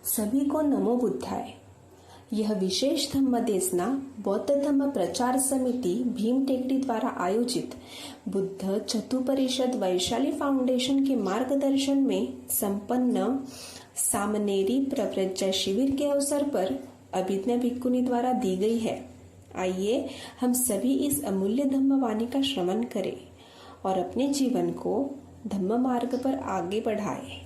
सभी को नमो बुद्धाय। यह विशेष धम्म देशना बौद्ध धम्म प्रचार समिति भीम टेकड़ी द्वारा आयोजित बुद्ध चतुपरिषद वैशाली फाउंडेशन के मार्गदर्शन में संपन्न सामनेरी प्रव्रज्जा शिविर के अवसर पर अभिज्ञा भिक्खुनी द्वारा दी गई है। आइए हम सभी इस अमूल्य धम्म वाणी का श्रवण करें और अपने जीवन को धम्म मार्ग पर आगे बढ़ाएं।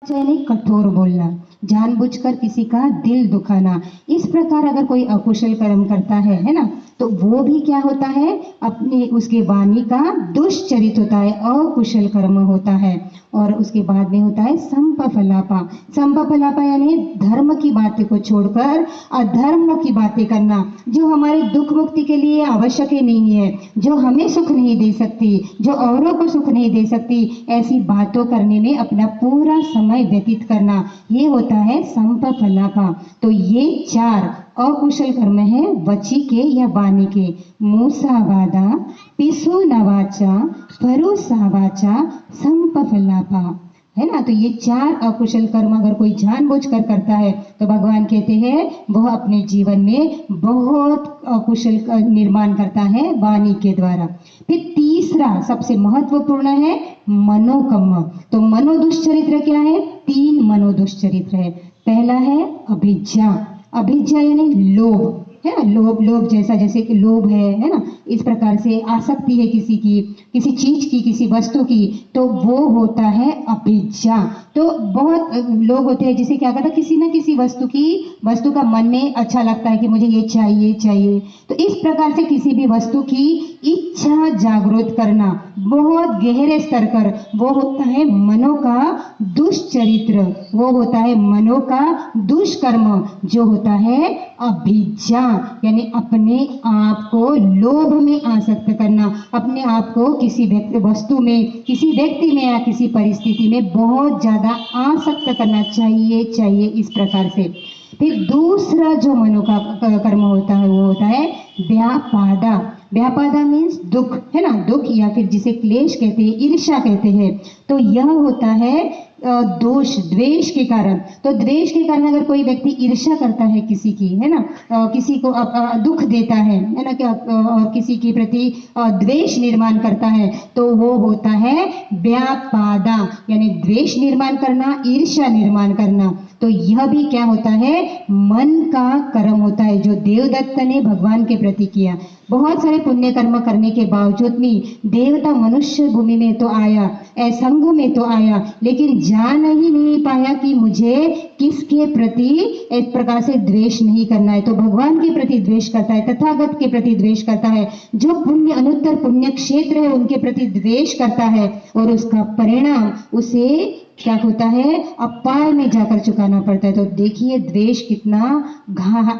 यानी कठोर बोलना, जानबूझकर किसी का दिल दुखाना, इस प्रकार अगर कोई अकुशल कर्म करता है ना, तो वो भी क्या होता है, अपने उसके वाणी का दुष्चरित होता है, अकुशल कर्म होता है। और उसके बाद में होता है संपफलापा। संपफलापा यानी धर्म की बातें को छोड़कर अधर्म की बातें करना, जो हमारे दुख मुक्ति के लिए आवश्यक ही नहीं है, जो हमें सुख नहीं दे सकती, जो औरों को सुख नहीं दे सकती, ऐसी बातों करने में अपना पूरा समय व्यतीत करना, ये होता है संपफलापा। तो ये चार अकुशल कर्म है वची के या वाणी के। मूसावादा, पिसु नवाचा, फरुसावाचा, संपफलापा, है ना। तो ये चार अकुशल कर्म अगर कोई जानबूझकर करता है तो भगवान कहते हैं वह अपने जीवन में बहुत अकुशल निर्माण करता है वाणी के द्वारा। फिर तीसरा सबसे महत्वपूर्ण है मनोकम्म। तो मनोदुष्चरित्र क्या है? 3 मनोदुष्चरित्र है। पहला है अभिज्ञा। अभिज्ञा यानी लोभ, है ना। लोभ जैसा, जैसे कि लोभ है ना, इस प्रकार से आसक्ति है किसी की, किसी चीज की, किसी वस्तु की, तो वो होता है अभिज्ञा। तो बहुत लोग होते हैं जिसे क्या कहता है, किसी न किसी वस्तु का मन में अच्छा लगता है कि मुझे ये चाहिए। तो इस प्रकार से किसी भी वस्तु की इच्छा जागृत करना बहुत गहरे स्तर पर, वो होता है मनो का दुष्चरित्र, वो होता है मनो का दुष्कर्म, जो होता है अभिज्ञा। यानी अपने आप को लोभ में आसक्त करना, अपने आप को किसी वस्तु में, किसी व्यक्ति में या किसी परिस्थिति में बहुत ज्यादा आसक्त करना चाहिए इस प्रकार से। फिर दूसरा जो मनो का कर्म होता है वो होता है व्यापादा। व्यापादा मीन्स दुख, है ना, दुख या फिर जिसे क्लेश कहते हैं, ईर्ष्या कहते हैं। तो यह होता है दोष, द्वेष के कारण। तो द्वेष के कारण अगर कोई व्यक्ति ईर्ष्या करता है किसी की, है ना, किसी को दुख देता है ना, और किसी के प्रति द्वेष निर्माण करता है, तो वो होता है व्यापादा, यानी द्वेष निर्माण करना, ईर्ष्या निर्माण करना। तो यह भी क्या होता है, मन का कर्म होता है, जो देवदत्त ने भगवान के प्रति किया। बहुत सारे पुण्य कर्म करने के बावजूद भी देवता मनुष्य भूमि में तो आया, संघ में तो आया, लेकिन जान ही नहीं पाया कि मुझे किसके प्रति एक प्रकार से द्वेष नहीं करना है। तो भगवान के प्रति द्वेष करता है, तथागत के प्रति द्वेष करता है, जो पुण्य अनुत्तर पुण्य क्षेत्र है उनके प्रति द्वेष करता है, और उसका परिणाम उसे क्या होता है, अपाय में जाकर चुकाना पड़ता है। तो देखिए द्वेष कितना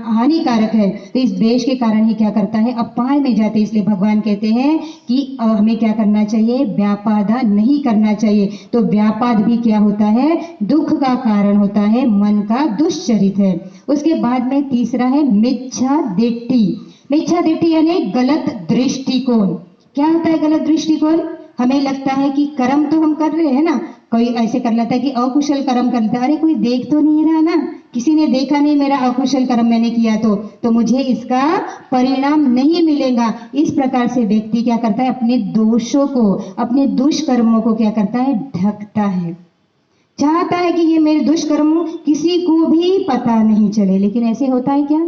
हानिकारक है। तो इस द्वेष के कारण ही क्या करता है, अपाय में जाते। इसलिए भगवान कहते हैं कि हमें क्या करना चाहिए, व्यापादा नहीं करना चाहिए। तो व्यापाद भी क्या होता है, दुख का कारण होता है, मन का दुष्चरित है। उसके बाद में तीसरा है मिच्छा दिट्ठी। मिच्छा दिट्ठी यानी गलत दृष्टिकोण। क्या होता है गलत दृष्टिकोण? हमें लगता है कि कर्म तो हम कर रहे हैं ना, कोई ऐसे कर लेता है कि अकुशल कर्म कर लेता है, अरे कोई देख तो नहीं रहा ना, किसी ने देखा नहीं मेरा अकुशल कर्म मैंने किया, तो मुझे इसका परिणाम नहीं मिलेगा। इस प्रकार से व्यक्ति क्या करता है, अपने दोषों को, अपने दुष्कर्मों को क्या करता है, ढकता है, चाहता है कि ये मेरे दुष्कर्म किसी को भी पता नहीं चले। लेकिन ऐसे होता है क्या?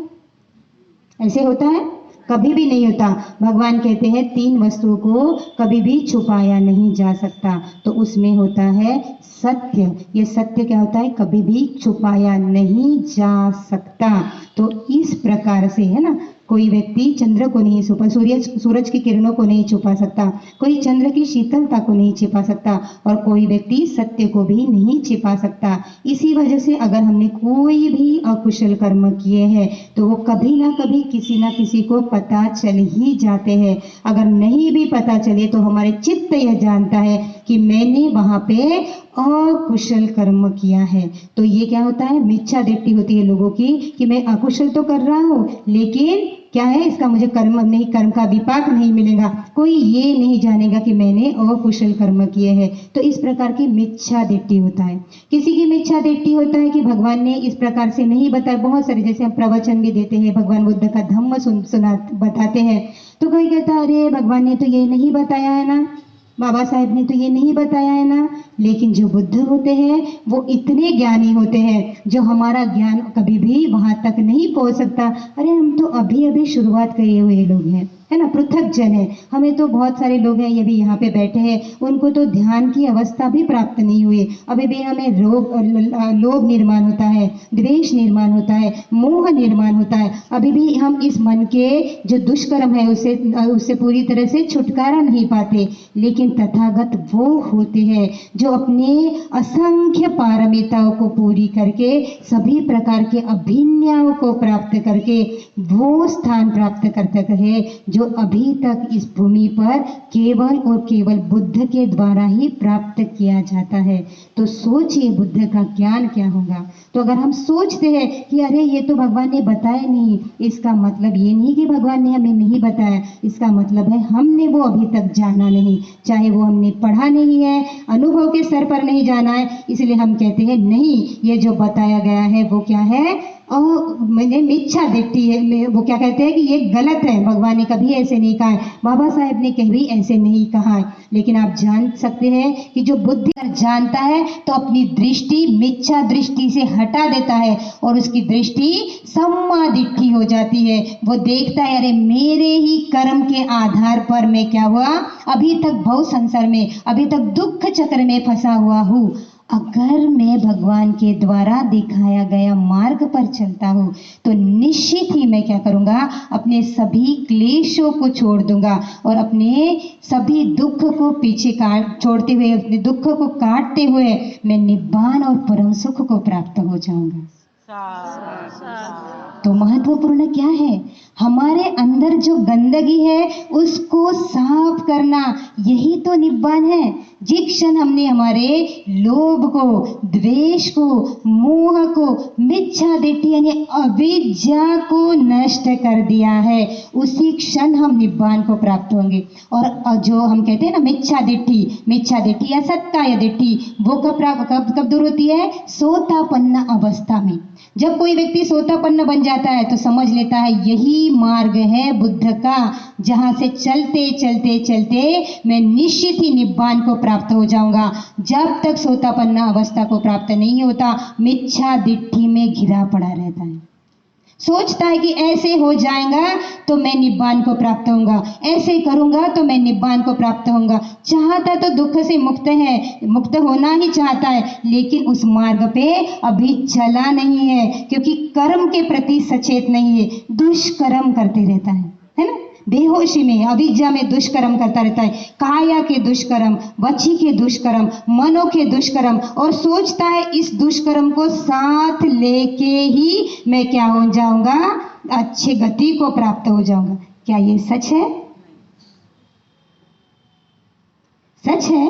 ऐसे होता है? कभी भी नहीं होता। भगवान कहते हैं 3 वस्तुओं को कभी भी छुपाया नहीं जा सकता। तो उसमें होता है सत्य। ये सत्य क्या होता है, कभी भी छुपाया नहीं जा सकता। तो इस प्रकार से, है ना, कोई व्यक्ति चंद्र को नहीं छुपा, सूरज की किरणों को नहीं छुपा सकता, कोई चंद्र की शीतलता को नहीं छिपा सकता, और कोई व्यक्ति सत्य को भी नहीं छिपा सकता। इसी वजह से अगर हमने कोई भी अकुशल कर्म किए हैं तो वो कभी ना कभी किसी ना किसी को पता चल ही जाते हैं। अगर नहीं भी पता चले तो हमारे चित्त यह जानता है कि मैंने वहां पे अकुशल कर्म किया है। तो ये क्या होता है, मिच्छा दृष्टि होती है लोगों की कि मैं अकुशल तो कर रहा हूँ, लेकिन क्या है, इसका मुझे कर्म का विपाक नहीं मिलेगा, कोई ये नहीं जानेगा कि मैंने अकुशल कर्म किए हैं। तो इस प्रकार की मिथ्या दृष्टि होता है। किसी की मिथ्या दृष्टि होता है कि भगवान ने इस प्रकार से नहीं बताया। बहुत सारे जैसे हम प्रवचन भी देते हैं, भगवान बुद्ध का धम्म बताते हैं, तो कोई कहता है अरे भगवान ने तो ये नहीं बताया है ना, बाबा साहेब ने तो ये नहीं बताया है ना। लेकिन जो बुद्ध होते हैं वो इतने ज्ञानी होते हैं जो हमारा ज्ञान कभी भी वहां तक नहीं पहुंच सकता। अरे हम तो अभी अभी शुरुआत किए हुए लोग हैं, है ना, पृथक जन है। हमें तो बहुत सारे लोग हैं, ये भी यहाँ पे बैठे हैं, उनको तो ध्यान की अवस्था भी प्राप्त नहीं हुई। अभी भी हमें लोभ निर्माण होता है, द्वेष निर्माण होता है, मोह निर्माण होता है। अभी भी हम इस मन के जो दुष्कर्म है उससे पूरी तरह से छुटकारा नहीं पाते। लेकिन तथागत वो होते हैं जो अपने असंख्य पारमिताओं को पूरी करके सभी प्रकार के अभिन्याओं को प्राप्त करके वो स्थान प्राप्त करते हैं जो अभी तक इस भूमि पर केवल और केवल बुद्ध के द्वारा ही प्राप्त किया जाता है। तो सोचिए बुद्ध का ज्ञान क्या होगा। तो अगर हम सोचते हैं कि अरे ये तो भगवान ने बताया नहीं, इसका मतलब ये नहीं कि भगवान ने हमें नहीं बताया, इसका मतलब है हमने वो अभी तक जाना नहीं, चाहे वो हमने पढ़ा नहीं है, अनुभव के स्तर पर नहीं जाना है, इसलिए हम कहते हैं नहीं ये जो बताया गया है वो क्या है, और मैंने मिथ्या दृष्टि है। वो क्या कहते हैं कि ये गलत है, भगवान ने कभी ऐसे नहीं कहा है, बाबा साहेब ने कभी ऐसे नहीं कहा है। लेकिन आप जान सकते हैं कि जो बुद्धि जानता है तो अपनी दृष्टि मिथ्या दृष्टि से हटा देता है और उसकी दृष्टि सम्मा दृष्टि हो जाती है। वो देखता है अरे मेरे ही कर्म के आधार पर मैं क्या हुआ, अभी तक भव संसार में, अभी तक दुख चक्र में फंसा हुआ हूँ। अगर मैं भगवान के द्वारा दिखाया गया मार्ग पर चलता हूँ तो निश्चित ही मैं क्या करूँगा, अपने सभी क्लेशों को छोड़ दूंगा और अपने सभी दुख को पीछे छोड़ते हुए, अपने दुख को काटते हुए मैं निब्बान और परम सुख को प्राप्त हो जाऊंगा। तो महत्वपूर्ण क्या है, हमारे अंदर जो गंदगी है उसको साफ करना, यही तो निब्बान है। जिस क्षण हमने हमारे लोभ को, द्वेष को, मोह को, मिथ्या दृष्टि यानी अविद्या को नष्ट कर दिया है, उसी क्षण हम निब्बान को प्राप्त होंगे। और जो हम कहते हैं ना मिथ्या दृष्टि या सत्ताय दृष्टि, वो कब दूर होती है, सोतापन्न अवस्था में। जब कोई व्यक्ति सोतापन्न बन जाता है तो समझ लेता है यही मार्ग है बुद्ध का, जहां से चलते चलते चलते मैं निश्चित ही निब्बान को प्राप्त हो जाऊंगा। जब तक सोतापन्न अवस्था को प्राप्त नहीं होता मिथ्या दृष्टि में घिरा पड़ा रहता है, सोचता है कि ऐसे हो जाएगा तो मैं निब्बान को प्राप्त होऊंगा, ऐसे करूंगा तो मैं निब्बान को प्राप्त होऊंगा। चाहता तो दुख से मुक्त होना ही चाहता है, लेकिन उस मार्ग पे अभी चला नहीं है क्योंकि कर्म के प्रति सचेत नहीं है, दुष्कर्म करते रहता है ना, बेहोशी में, अविद्या में दुष्कर्म करता रहता है, काया के दुष्कर्म, वची के दुष्कर्म, मनो के दुष्कर्म, और सोचता है इस दुष्कर्म को साथ लेके ही मैं क्या हो जाऊंगा, अच्छे गति को प्राप्त हो जाऊंगा। क्या ये सच है? सच है?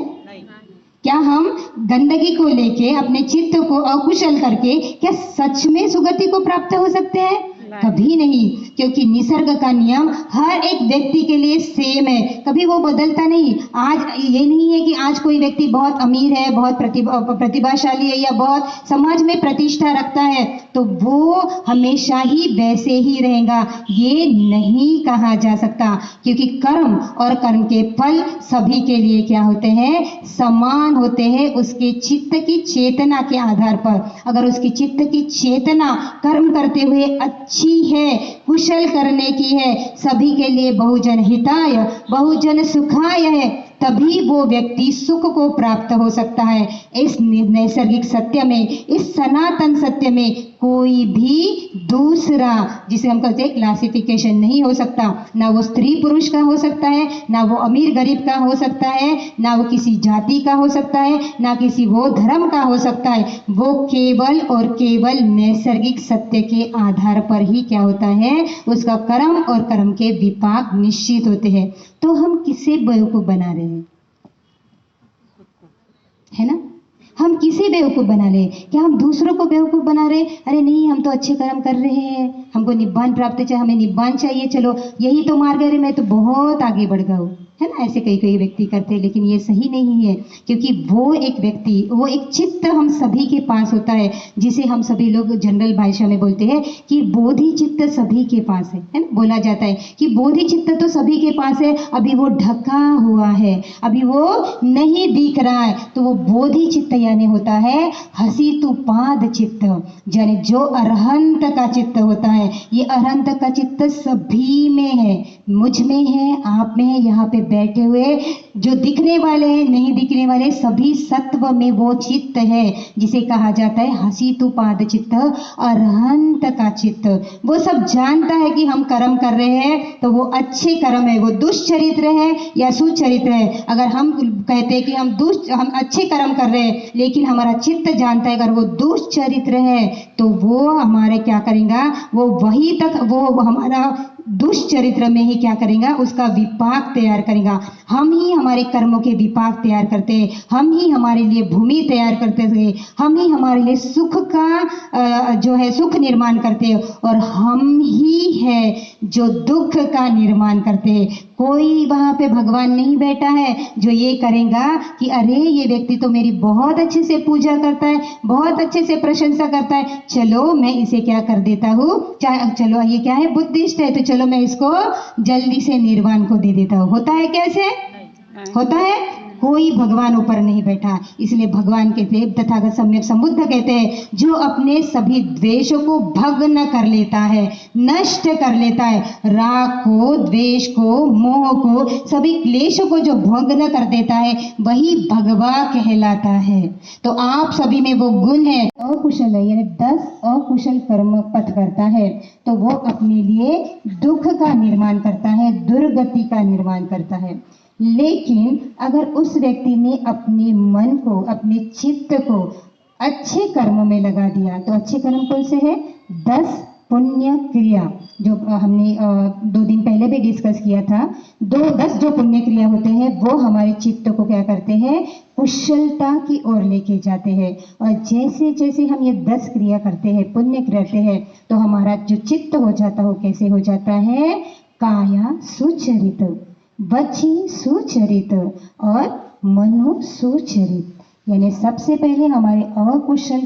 क्या हम गंदगी को लेके अपने चित्त को अकुशल करके क्या सच में सुगति को प्राप्त हो सकते हैं? कभी नहीं, क्योंकि निसर्ग का नियम हर एक व्यक्ति के लिए सेम है, कभी वो बदलता नहीं। आज ये नहीं है कि आज कोई व्यक्ति बहुत अमीर है, बहुत प्रतिभाशाली है या बहुत समाज में प्रतिष्ठा रखता है तो वो हमेशा ही वैसे ही रहेगा, ये नहीं कहा जा सकता। क्योंकि कर्म और कर्म के फल सभी के लिए क्या होते हैं, समान होते हैं, उसके चित्त की चेतना के आधार पर। अगर उसकी चित्त की चेतना कर्म करते हुए अच्छी है, कुशल करने की है, सभी के लिए बहुजन हिताय बहुजन सुखाय है, तभी वो व्यक्ति सुख को प्राप्त हो सकता है। इस नैसर्गिक सत्य में, इस सनातन सत्य में कोई भी दूसरा, जिसे हम कहते हैं क्लासिफिकेशन, नहीं हो सकता। ना वो स्त्री पुरुष का हो सकता है, ना वो अमीर गरीब का हो सकता है, ना वो किसी जाति का हो सकता है, ना किसी वो धर्म का हो सकता है। वो केवल और केवल नैसर्गिक सत्य के आधार पर ही क्या होता है, उसका कर्म और कर्म के विपाक निश्चित होते हैं। तो हम किसे बेवकूफ बना रहे हैं, है ना? हम किसे बेवकूफ़ बना रहे? क्या हम दूसरों को बेवकूफ़ बना रहे? अरे नहीं, हम तो अच्छे कर्म कर रहे हैं, हमको निब्बान प्राप्त चाहिए, हमें निब्बान चाहिए, चलो यही तो मार्ग है, मैं तो बहुत आगे बढ़ गया हूँ, है ना? ऐसे कई कई व्यक्ति करते हैं, लेकिन ये सही नहीं है, क्योंकि वो एक व्यक्ति, वो एक चित्त हम सभी के पास होता है, जिसे हम सभी लोग जनरल भाषा में बोलते हैं कि बोधि चित्त सभी के पास है ना? बोला जाता है कि बोधि चित्त तो सभी के पास है, अभी वो ढका हुआ है, अभी वो नहीं दिख रहा है, तो वो बोधि चित्त यानी होता है हसीतुपाद चित्त, यानी जो अरहंत का चित्त होता है। ये अरहंत का चित्त सभी में है, मुझ में है, आप में है, यहाँ पे बैठे हुए जो दिखने वाले हैं, नहीं दिखने वाले, सभी सत्व में वो चित्त है, जिसे कहा जाता है हसीतुपाद चित्त, अरहंत का चित्त। वो सब जानता है कि हम कर्म कर रहे हैं तो वो अच्छे कर्म है, वो दुष्चरित्र है या सुचरित्र है। अगर हम कहते हैं कि हम अच्छे कर्म कर रहे हैं, लेकिन हमारा चित्त जानता है अगर वो दुष्चरित्र है तो वो हमारे क्या करेगा, वो वही तक, वो हमारा दुष्चरित्र में ही क्या करेगा, उसका विपाक तैयार करेगा। हम ही हमारे कर्मों के विपाक तैयार करते हैं, हम ही हमारे लिए भूमि तैयार करते हैं, हम ही हमारे लिए सुख का जो है सुख निर्माण करते हैं, और हम ही है जो दुख का निर्माण करते हैं। कोई वहाँ पे भगवान नहीं बैठा है जो ये करेगा कि अरे ये व्यक्ति तो मेरी बहुत अच्छे से पूजा करता है, बहुत अच्छे से प्रशंसा करता है, चलो मैं इसे क्या कर देता हूँ, चलो ये क्या है, बुद्धिस्ट है, तो चलो मैं इसको जल्दी से निर्वाण को दे देता हूँ। होता है कैसे? होता है? कोई भगवान ऊपर नहीं बैठा। इसलिए भगवान कहते हैं, तथागत सम्यक संबुद्ध कहते हैं, जो अपने सभी द्वेषों को भग्न कर लेता है, नष्ट कर लेता है, राग को, द्वेष को, मोह को, सभी क्लेशों को जो भग्न कर देता है, वही भगवा कहलाता है। तो आप सभी में वो गुण है। अकुशल है, यानी 10 अकुशल कर्म पथ करता है, तो वो अपने लिए दुख का निर्माण करता है, दुर्गति का निर्माण करता है। लेकिन अगर उस व्यक्ति ने अपने मन को, अपने चित्त को अच्छे कर्म में लगा दिया, तो अच्छे कर्म कौन से है? 10 पुण्य क्रिया, जो हमने 2 दिन पहले भी डिस्कस किया था। 10 जो पुण्य क्रिया होते हैं वो हमारे चित्त को क्या करते हैं, कुशलता की ओर लेके जाते हैं। और जैसे जैसे हम ये 10 क्रिया करते हैं, पुण्य करते हैं, तो हमारा जो चित्त हो जाता है वो कैसे हो जाता है, काया सुचरित, वची सुचरित और मनो सुचरित। यानी सबसे पहले हमारे अकुशल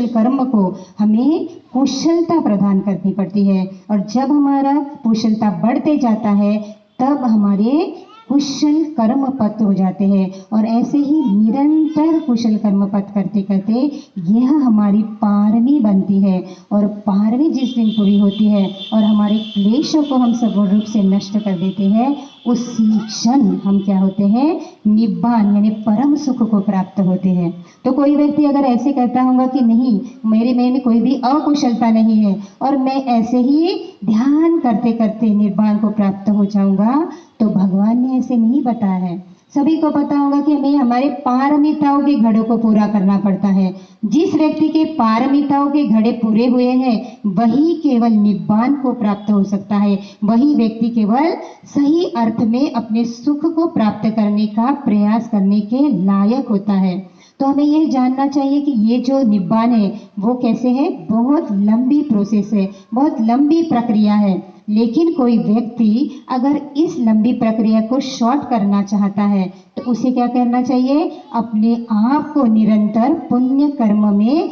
कर्म को हमें कुशलता प्रदान करनी पड़ती है, और जब हमारा कुशलता बढ़ते जाता है तब हमारे कुशल कर्म पथ हो जाते हैं। और ऐसे ही निरंतर कुशल कर्म पथ करते करते यह हमारी पारमी बनती है, और पारमी जिस दिन पूरी होती है और हमारे क्लेशों को हम सगुण रूप से नष्ट कर देते हैं, उसी क्षण हम क्या होते हैं, निब्बान यानी परम सुख को प्राप्त होते हैं। तो कोई व्यक्ति अगर ऐसे कहता होगा कि नहीं, मेरे में कोई भी अकुशलता नहीं है और मैं ऐसे ही ध्यान करते करते निर्वाण को प्राप्त हो जाऊंगा, तो भगवान ने ऐसे नहीं बताया है। सभी को पता होगा कि हमें हमारे पारमिताओं के घड़ों को पूरा करना पड़ता है। जिस व्यक्ति के पारमिताओं के घड़े पूरे हुए हैं वही केवल निब्बान को प्राप्त हो सकता है, वही व्यक्ति केवल सही अर्थ में अपने सुख को प्राप्त करने का प्रयास करने के लायक होता है। तो हमें यह जानना चाहिए कि ये जो निब्बान है वो कैसे है, बहुत लंबी प्रोसेस है, बहुत लंबी प्रक्रिया है। लेकिन कोई व्यक्ति अगर इस लंबी प्रक्रिया को शॉर्ट करना चाहता है तो उसे क्या करना चाहिए, अपने आप को निरंतर पुण्य कर्म में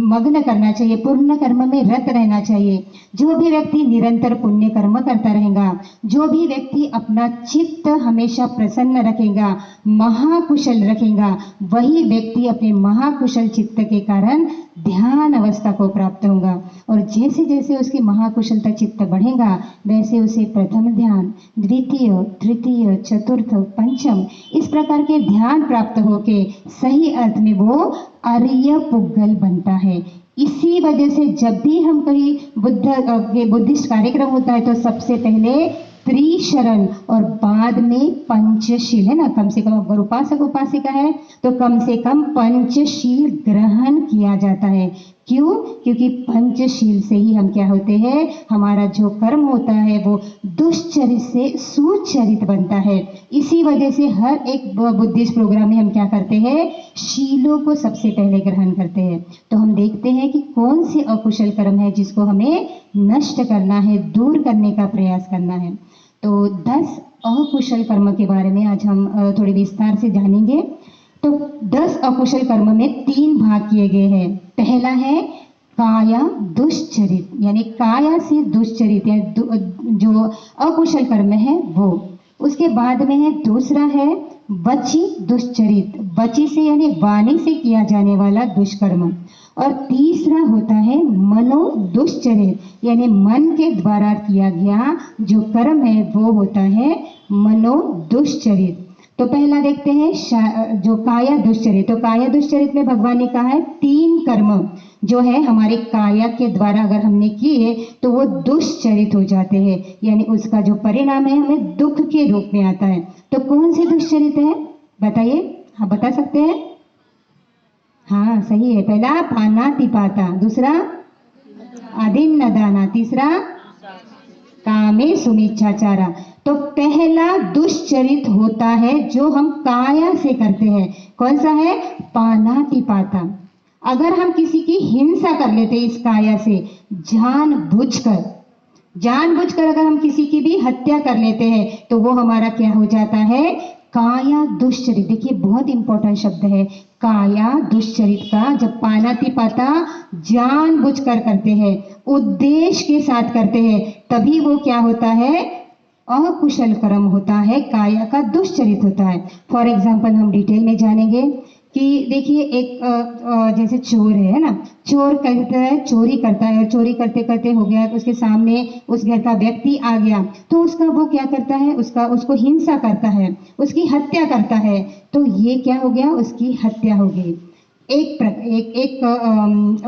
मग्न करना चाहिए, पुण्य कर्म में रत रहना चाहिए। जो भी व्यक्ति निरंतर पुण्य कर्म करता रहेगा, जो भी व्यक्ति अपना चित्त हमेशा प्रसन्न रखेगा, महाकुशल रखेगा, वही व्यक्ति अपने महाकुशल चित्त के कारण ध्यान अवस्था को प्राप्त होगा। और जैसे जैसे उसकी महाकुशलता चित्त बढ़ेगा वैसे उसे प्रथम ध्यान, द्वितीय, तृतीय, चतुर्थ, पंचम इस प्रकार के ध्यान प्राप्त होके सही अर्थ में वो आर्य पुग्गल बनता है। इसी वजह से जब भी हम कहीं बुद्धिस्ट कार्यक्रम होता है तो सबसे पहले त्रिशरण और बाद में पंचशील, है ना, कम से कम अगर उपासक उपासिका है तो कम से कम पंचशील ग्रहण किया जाता है। क्यों? क्योंकि पंचशील से ही हम क्या होते हैं, हमारा जो कर्म होता है वो दुष्चरित से सुचरित बनता है। इसी वजह से हर एक बुद्धिस्ट प्रोग्राम में हम क्या करते हैं, शीलों को सबसे पहले ग्रहण करते हैं। तो हम देखते हैं कि कौन से अकुशल कर्म है जिसको हमें नष्ट करना है, दूर करने का प्रयास करना है। तो 10 अकुशल कर्म के बारे में आज हम थोड़े विस्तार से जानेंगे। तो 10 अकुशल कर्म में 3 भाग किए गए हैं। पहला है काया दुष्चरित, यानी काया से दुष्चरित या जो अकुशल कर्म है वो। उसके बाद में है दूसरा है वची दुष्चरित, वची से यानी वाणी से किया जाने वाला दुष्कर्म। और तीसरा होता है मनो दुष्चरित, यानी मन के द्वारा किया गया जो कर्म है वो होता है मनो दुष्चरित। तो पहला देखते हैं जो काया दुष्चरित। तो काया दुष्चरित में भगवान ने कहा है 3 कर्म जो है हमारे काया के द्वारा अगर हमने किए तो वो दुष्चरित हो जाते हैं, यानी उसका जो परिणाम है हमें दुख के रूप में आता है। तो कौन से दुष्चरित है बताइए, आप बता सकते हैं? हाँ सही है। पहला पानातिपाता, दूसरा अदिन्न दाना, तीसरा कामे सुमिच्छाचारा। तो पहला दुष्चरित होता है जो हम काया से करते हैं। कौन सा है? पानातिपाता। अगर हम किसी की हिंसा कर लेते इस काया से, जानबूझकर अगर हम किसी की भी हत्या कर लेते हैं तो वो हमारा क्या हो जाता है? काया दुष्चरित। देखिए बहुत इंपॉर्टेंट शब्द है काया दुष्चरित का। जब पानातिपाता जानबूझकर करते हैं, उद्देश्य के साथ करते हैं, तभी वो क्या होता है? अकुशल कर्म होता है, काया का दुष्चरित होता है। फॉर एग्जाम्पल हम डिटेल में जानेंगे कि देखिए एक जैसे चोर है ना, चोर करता है, चोरी करता है, और चोरी करते करते हो गया उसके सामने उस घर का व्यक्ति आ गया तो उसका वो क्या करता है, उसको हिंसा करता है, उसकी हत्या करता है। तो ये क्या हो गया? उसकी हत्या हो गई। एक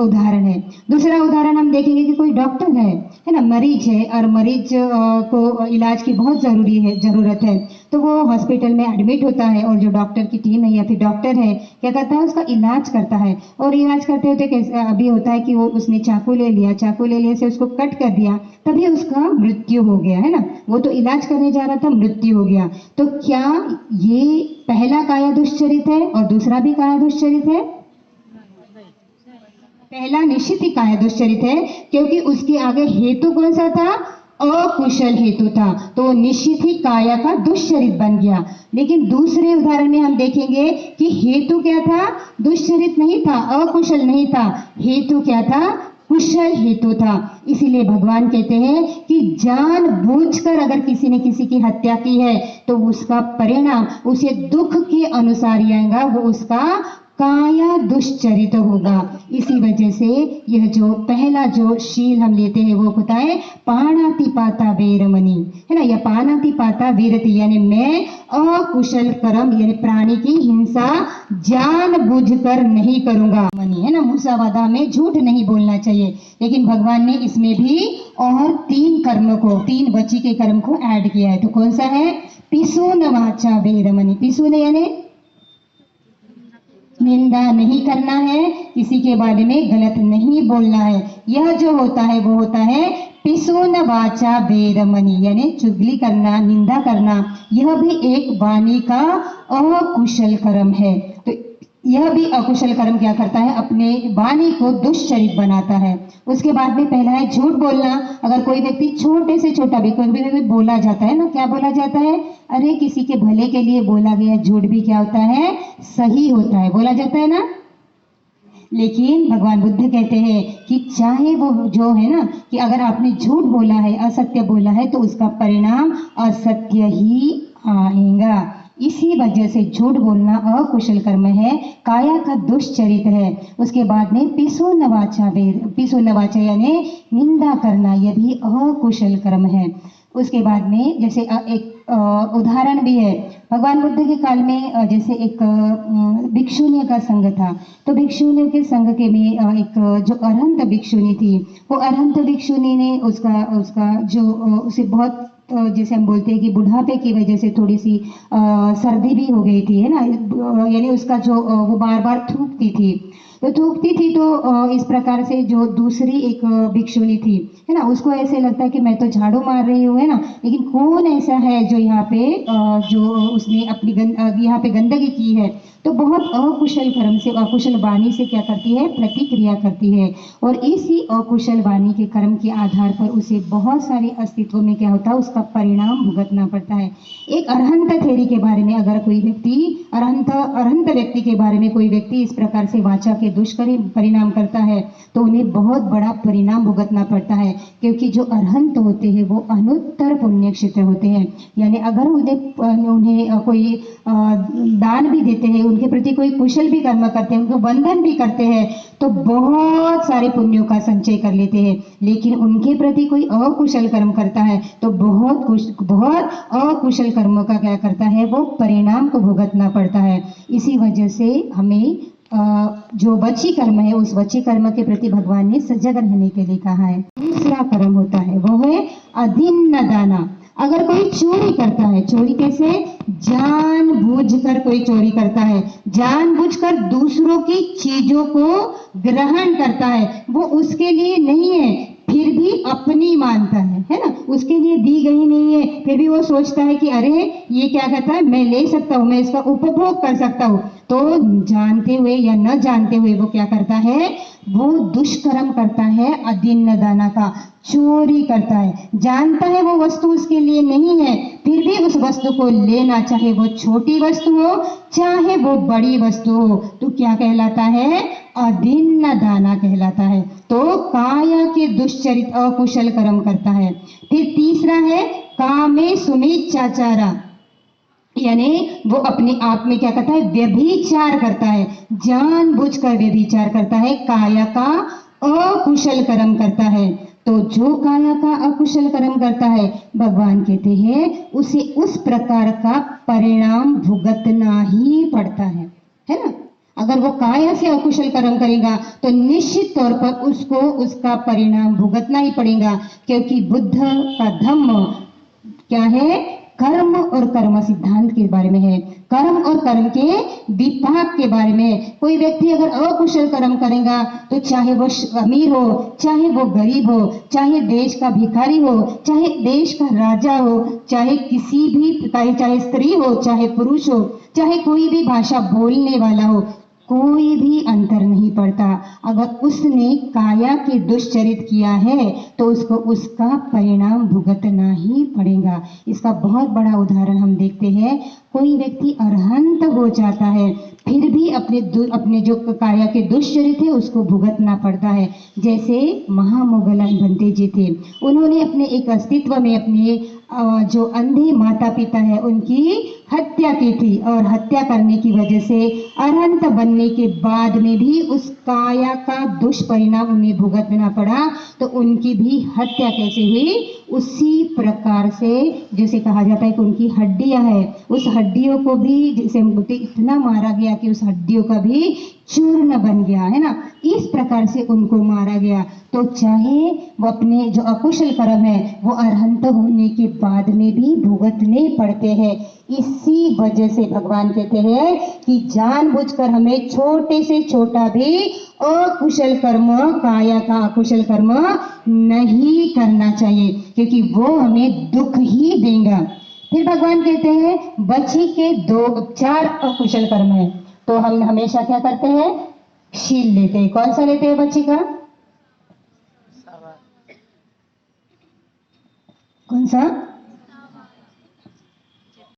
उदाहरण है। दूसरा उदाहरण हम देखेंगे कि कोई डॉक्टर है ना, मरीज है और मरीज को इलाज की बहुत जरूरत है। तो वो हॉस्पिटल में एडमिट होता है और जो डॉक्टर की टीम है या फिर डॉक्टर है क्या करता है? उसका इलाज करता है। और इलाज करते होते कैसे अभी होता है कि वो उसने चाकू ले लिया से उसको कट कर दिया, तभी उसका मृत्यु हो गया, है ना। वो तो इलाज करने जा रहा था, मृत्यु हो गया। तो क्या ये पहला काया दुष्चरित है और दूसरा भी काया दुष्चरित है? पहला निश्चित ही काया दुष्चरित है, क्योंकि उसके आगे हेतु कौन सा था? अकुशल हेतु था, तो निश्चित ही काया का दुष्चरित बन गया। लेकिन दूसरे उदाहरण में हम देखेंगे कि हेतु क्या था? दुष्चरित नहीं था, अकुशल नहीं था, हेतु क्या था? कुशल हेतु था। इसीलिए भगवान कहते हैं कि जानबूझकर अगर किसी ने किसी की हत्या की है तो उसका परिणाम उसे दुख के अनुसार ही आएगा, वो उसका काया दुष्चरित होगा। इसी वजह से यह जो पहला जो शील हम लेते हैं वो होता है पाणातिपाता वेरमणि, है ना। यह पाणातिपाता वेरति यानी मैं अकुशल कर्म यानी प्राणी की हिंसा जानबूझकर नहीं करूंगा, मणि, है ना। मुसावादा में झूठ नहीं बोलना चाहिए। लेकिन भगवान ने इसमें भी और 3 वची के कर्म को ऐड किया है। तो कौन सा है? पिसून वाचा वेरमणि। पिसून यानी निंदा नहीं करना है, किसी के बारे में गलत नहीं बोलना है। यह जो होता है वो होता है पिसून वाचा वेरमणि, यानी चुगली करना, निंदा करना, यह भी एक वाणी का अकुशल कर्म है। तो यह भी अकुशल कर्म क्या करता है? अपने वाणी को दुष्चरित बनाता है। उसके बाद में पहला है झूठ बोलना। अगर कोई व्यक्ति छोटे से छोटा भी कभी बोला जाता है ना, क्या बोला जाता है? अरे किसी के भले के लिए बोला गया झूठ भी क्या होता है? सही होता है, बोला जाता है ना। लेकिन भगवान बुद्ध कहते हैं कि चाहे वो जो है ना, कि अगर आपने झूठ बोला है, असत्य बोला है, तो उसका परिणाम असत्य ही आएगा। इसी वजह से झूठ बोलना अकुशल कर्म है, काया का दुष्चरित है। उसके बाद में पिसून वाचा यानी निंदा करना, यह भी अकुशल कर्म है। उसके बाद में जैसे एक उदाहरण भी है। भगवान बुद्ध के काल में जैसे एक भिक्षुणी का संघ था। तो भिक्षुणी के संघ के में एक जो अरहंत भिक्षुणी थी, वो अरहंत भिक्षुणी ने उसका जो उसे बहुत जैसे हम बोलते हैं कि बुढ़ापे की वजह से थोड़ी सी सर्दी भी हो गई थी, है ना, यानी उसका जो वो बार बार थूकती थी। तो थूकती थी तो इस प्रकार से जो दूसरी एक भिक्षुणी थी, है ना, उसको ऐसे लगता है कि मैं तो झाड़ू मार रही हूँ, है ना, लेकिन कौन ऐसा है जो यहाँ पे जो उसने अपनी यहाँ पे गंदगी की है। तो बहुत अकुशल कर्म से, अकुशल वाणी से क्या करती है, प्रतिक्रिया करती है। और इसी अकुशल वाणी के कर्म के आधार पर उसे बहुत सारे अस्तित्व में क्या होता है, उसका परिणाम भुगतना पड़ता है। एक अरहंत थेरी के बारे में अगर कोई व्यक्ति, अरहंत व्यक्ति के बारे में कोई व्यक्ति इस प्रकार से वाचा के दुष्परिणाम करता है तो उन्हें बहुत बड़ा परिणाम भुगतना पड़ता है, क्योंकि जो अरहंत होते हैं वो अनुत्तर पुण्य क्षेत्र होते हैं। यानी अगर उन्हें कोई दान भी देते हैं, उनके प्रति कोई कुशल भी कर्म करते हैं, उनको बंधन भी करते हैं, तो बहुत सारे पुण्यों का संचय कर लेते हैं। लेकिन उनके प्रति कोई अकुशल कर्म करता है तो बहुत अकुशल कर्मों का क्या करता है, वो परिणाम को भुगतना पड़ता है। इसी वजह से हमें जो वची कर्म है, उस वची कर्म के प्रति भगवान ने सजग रहने के लिए कहा है। दूसरा कर्म होता है वो है अदिन्न दाना। अगर कोई चोरी करता है, चोरी कैसे, जानबूझकर कोई चोरी करता है, जानबूझकर दूसरों की चीजों को ग्रहण करता है, वो उसके लिए नहीं है फिर भी अपनी मानता है ना, उसके लिए दी गई नहीं है, फिर भी वो सोचता है कि अरे ये क्या कहता है, मैं ले सकता हूँ, मैं इसका उपभोग कर सकता हूँ। तो जानते हुए या न जानते हुए वो क्या करता है, वो दुष्कर्म करता है, अदिन्न दाना का, चोरी करता है। जानता है वो वस्तु उसके लिए नहीं है, फिर भी उस वस्तु को लेना, चाहे वो छोटी वस्तु हो चाहे वो बड़ी वस्तु हो, तो क्या कहलाता है, अदिन्न दाना कहलाता है। तो काया के दुष्चरित अकुशल कर्म करता है। फिर तीसरा है कामे सुमिच्चाचारा, यानी वो अपने आप में क्या करता है, व्यभिचार करता है, जानबूझकर व्यभिचार करता है, काया का अकुशल कर्म करता है। तो जो काया का अकुशल कर्म करता है, भगवान कहते हैं उसे उस प्रकार का परिणाम भुगतना ही पड़ता है ना। अगर वो काया से अकुशल कर्म करेगा तो निश्चित तौर पर उसको उसका परिणाम भुगतना ही पड़ेगा, क्योंकि बुद्ध का धम्म क्या है, कर्म और कर्म सिद्धांत के बारे में है, कर्म और कर्म के विपाक के बारे में है। कोई व्यक्ति अगर अकुशल कर्म करेगा तो चाहे वो अमीर हो चाहे वो गरीब हो, चाहे देश का भिखारी हो चाहे देश का राजा हो, चाहे किसी भी, चाहे स्त्री हो चाहे पुरुष हो, चाहे कोई भी भाषा बोलने वाला हो, कोई भी अंतर नहीं पड़ता। अगर उसने काया के दुष्चरित किया है तो उसको उसका परिणाम भुगतना ही पड़ेगा। इसका बहुत बड़ा उदाहरण हम देखते हैं, कोई व्यक्ति अरहंत हो जाता है फिर भी अपने जो काया के दुष्चरित है उसको भुगतना पड़ता है। जैसे महामोगलान भंते जी थे, उन्होंने अपने एक अस्तित्व में अपने जो अंधे माता पिता है उनकी हत्या की थी, और हत्या करने की वजह से अरहंत बनने के बाद में भी उस काया का दुष्परिणाम उन्हें भुगतना पड़ा। तो उनकी भी हत्या कैसे हुई, उसी प्रकार से जैसे कहा जाता है कि उनकी हड्डियां है, उस हड्डियों को भी जैसे इतना मारा गया कि उस हड्डियों का भी चूर्ण बन गया, है ना, इस प्रकार से उनको मारा गया। तो चाहे वो अपने जो अकुशल कर्म है वो अरहंत होने के बाद में भी भुगतने पड़ते हैं। इसी वजह से भगवान कहते हैं कि जानबूझकर हमें छोटे से छोटा भी अकुशल कर्म, काया का अकुशल कर्म नहीं करना चाहिए, क्योंकि वो हमें दुख ही देगा। फिर भगवान कहते हैं बची के 4 अकुशल कर्म है, तो हम हमेशा क्या करते हैं, शील लेते हैं। कौन सा लेते हैं बच्ची का, कौन सा,